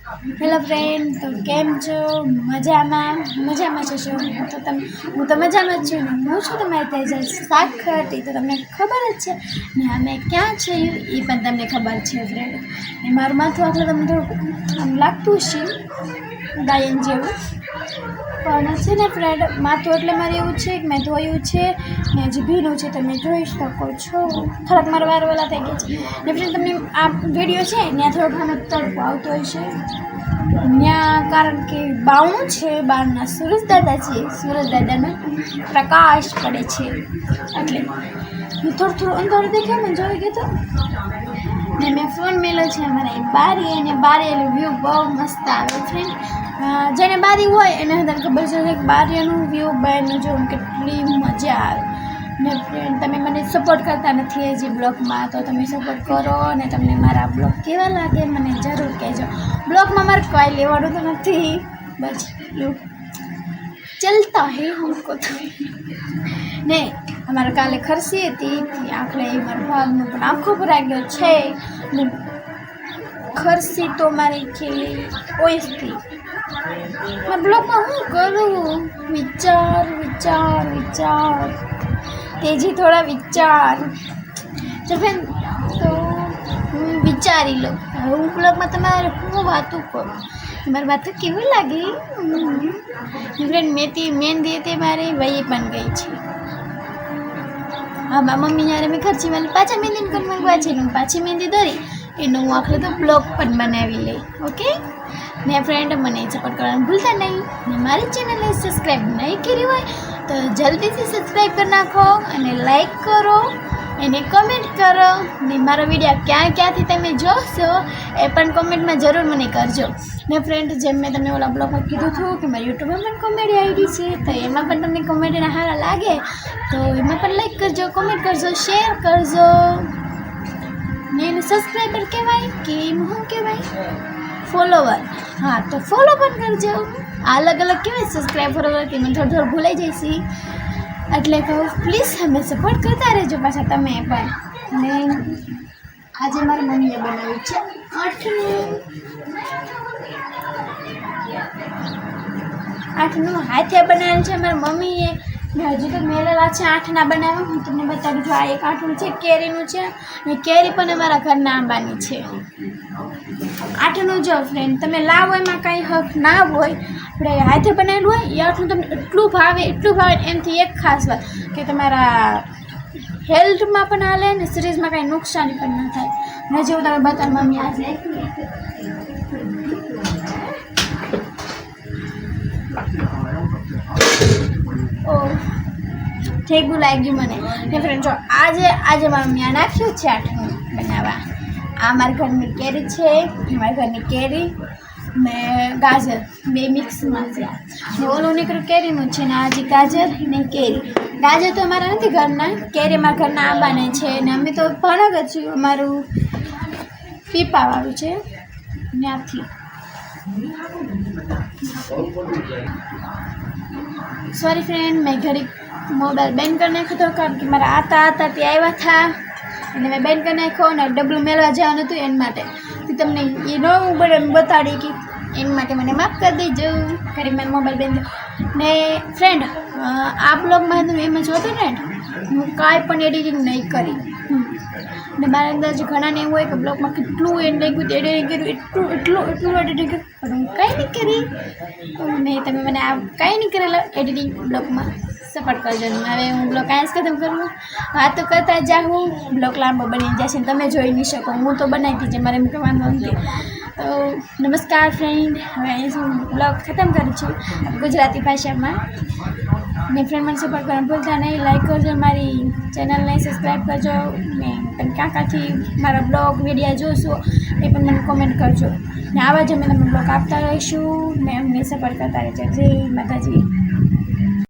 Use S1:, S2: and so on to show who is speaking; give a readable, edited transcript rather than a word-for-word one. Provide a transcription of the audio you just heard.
S1: Hello friend, તો કેમ છો? મજામાં છો? હું તો મજામાં જ છું. હું છું તમારી તેજલ સાખરતી, તો તમને ખબર જ છે ને અમે ક્યાં છે એ પણ તમને ખબર છે ફ્રેન્ડ. ને મારું માથું આટલું તમને થોડુંક આમ લાગતું છે ગાયન જેવું, પણ છે ને ફ્રેન્ડ, માથું એટલે મારે એવું છે કે મેં ધોયું છે ને હજી ભીનું છે, તમે જોઈ શકો છો. થોડાક મારા વાર ઓલા થઈ ગયા છે ને ફ્રેન્ડ. તમને આ વિડીયો છે ત્યાં થોડોક આનો તડકો આવતો હોય છે ત્યાં, કારણ કે બાવણું છે, બહારના સુરજ દાદા છે, સુરજ દાદાનો પ્રકાશ પડે છે એટલે થોડું અંધારું દેખાય ને, જોઈ ગયું તો ને મેં ફોન મેલો છે અમારા બારી, અને બારીનું વ્યૂ બહુ મસ્ત આવે ફ્રેન્ડ. જેને બારી હોય એને અંદર ખબર છે કે બારીનું વ્યૂ બહારનું જોવું કેટલી મજા આવે ને ફ્રેન્ડ. તમે મને સપોર્ટ કરતા નથી હજી બ્લોગમાં, તો તમે સપોર્ટ કરો અને તમને મારા બ્લોગ કેવા લાગે મને જરૂર કહેજો. બ્લોગમાં મારે કાંઈ લેવાનું તો નથી, બસ ચલતા હે हमको તો ને. અમારે કાલે ખરસી હતી, આખલે મારા ભાગનું પણ આંખો ભરાઈ ગયો છે ને ખરસી તો મારી ખીલી ઓઈસથી. બ્લોગમાં હું કરું? વિચાર તેજી, થોડા વિચાર. તો હું વિચારી લો હું બ્લોગમાં તમારે હું વાતું કરું, મારી વાતો કેવી લાગી ફ્રેન્ડ. મહેંદી હતી મારી વહી પણ ગઈ છે. હા, મારા મમ્મી યારે મેં ખર્ચી વાળી પાછા મહેંદી કરી માંગવા છે, પાછી મહેંદી દોરી એનું હું આખરે તો બ્લોગ પણ બનાવી લઈ. ઓકે ને ફ્રેન્ડ, મને સપોર્ટ કરવાનું ભૂલતા નહીં ને મારી ચેનલને સબસ્ક્રાઈબ નહીં કરી હોય તો જલ્દીથી સબસ્ક્રાઈબ કરી નાખો અને લાઈક કરો એને કમેન્ટ કરો ને મારો વિડીયો ક્યાંથી તમે જોશો એ પણ કોમેન્ટમાં જરૂર મને કરજો ને ફ્રેન્ડ. જેમ મેં તમને ઓલા બ્લોગમાં કીધું હતું કે મારી યુટ્યુબમાં પણ કોમેડી આઈડી છે, તો એમાં પણ તમને કોમેડીના સારા લાગે તો એમાં પણ લાઈક કરજો, કોમેન્ટ કરજો, શેર કરજો ને એને સબસ્ક્રાઈબર કહેવાય કે શું કહેવાય, ફોલોવર. હા, તો ફોલો પણ કરજો. અલગ અલગ કહેવાય સબસ્ક્રાઈબ ફોલોવર કે મને થોડું ભૂલાઈ જઈશ, એટલે કહું પ્લીઝ અમે સપોર્ટ કરતા રહેજો પાછા તમે પણ. ને આજે મારી મમ્મીએ બનાવ્યું છે આઠનું હાથે બનાવેલું છે મારી મમ્મીએ ને હજુ તો મેળેલા છે આઠના બનાવ્યા. હું તમને બતાવી દઉં. આ એક આઠનું છે, કેરીનું છે ને કેરી પણ અમારા ઘરના આંબાની છે. આઠનું જો ફ્રેન્ડ, તમે લાવો એમાં કાંઈ હક ના હોય, આપણે હાથે બનાવેલું હોય એ આઠનું તમને એટલું ભાવે એમથી એક ખાસ વાત કે તમારા હેલ્થમાં પણ હાલે ને શરીરમાં કાંઈ નુકસાની પણ ન થાય ને. જેવું તમે બતાવો મમ્મી આજે ઠેકું લાગ્યું મને ને ફ્રેન્ડ. જો આજે મારા મમ્મી આ નાખ્યું છે આઠનું બનાવવા. આ મારા ઘરની કેરી છે, મારા ઘરની કેરી ને ગાજર બે મિક્સમાં છે ને ઓલું નીકળ્યું કેરીનું છે ને આજે ગાજર ને કેરી. ગાજર તો અમારા નથી ઘરના, કેરી અમારા ઘરના આંબાને છે ને અમે તો ભણક જ છીએ. અમારું પીપાવાળું છે ત્યાંથી. સોરી ફ્રેન્ડ, મેં ઘડી મોબાઈલ બેન કરી નાખ્યો હતો કારણ કે મારા આતા તે આવ્યા હતા અને મેં બેન કરી નાખ્યો અને ડબલું મેળવા જવાનું હતું એના માટે. તમને એ ન બતાડી કે એના માટે મને માફ કરી દેજો. ઘડી મારો મોબાઈલ બેન ને ફ્રેન્ડ. આ બ્લોગમાં તમે એમ જ હોતો ને, હું કાંઈ પણ એડિટિંગ નહીં કરી ને મારા અંદર જે ઘણાને એવું હોય કે બ્લોગમાં કેટલું એડિટિંગ કર્યું, એટલું એડિટિંગ કર્યું, પણ હું કાંઈ નહીં કરી ને તમે મને આ કાંઈ નહીં કરેલા એડિટિંગ બ્લોગમાં સપોર્ટ કરજો. હવે હું બ્લોગ કાંઈ જ ખતમ કરું, વાતો કરતા જાઉં, બ્લોગ લાંબો બની જશે ને તમે જોઈ નહીં શકો. હું તો બનાવી છે, મારે એમ કહેવાનું નથી. તો નમસ્કાર ફ્રેન્ડ, હવે અહીં હું બ્લોગ ખતમ કરું છું ગુજરાતી ભાષામાં ને ફ્રેન્ડ. મને સપોર્ટ કરવાનું ભૂલતા નહીં, લાઈક કરજો, મારી ચેનલને સબસ્ક્રાઈબ કરજો ને તમે ક્યાંથી મારા બ્લોગ વિડીયો જોશો એ પણ મને કોમેન્ટ કરજો ને આવા જ અમે તમે બ્લોગ આપતા રહીશું ને અમને સપોર્ટ કરતા રહેજો. જય માતાજી.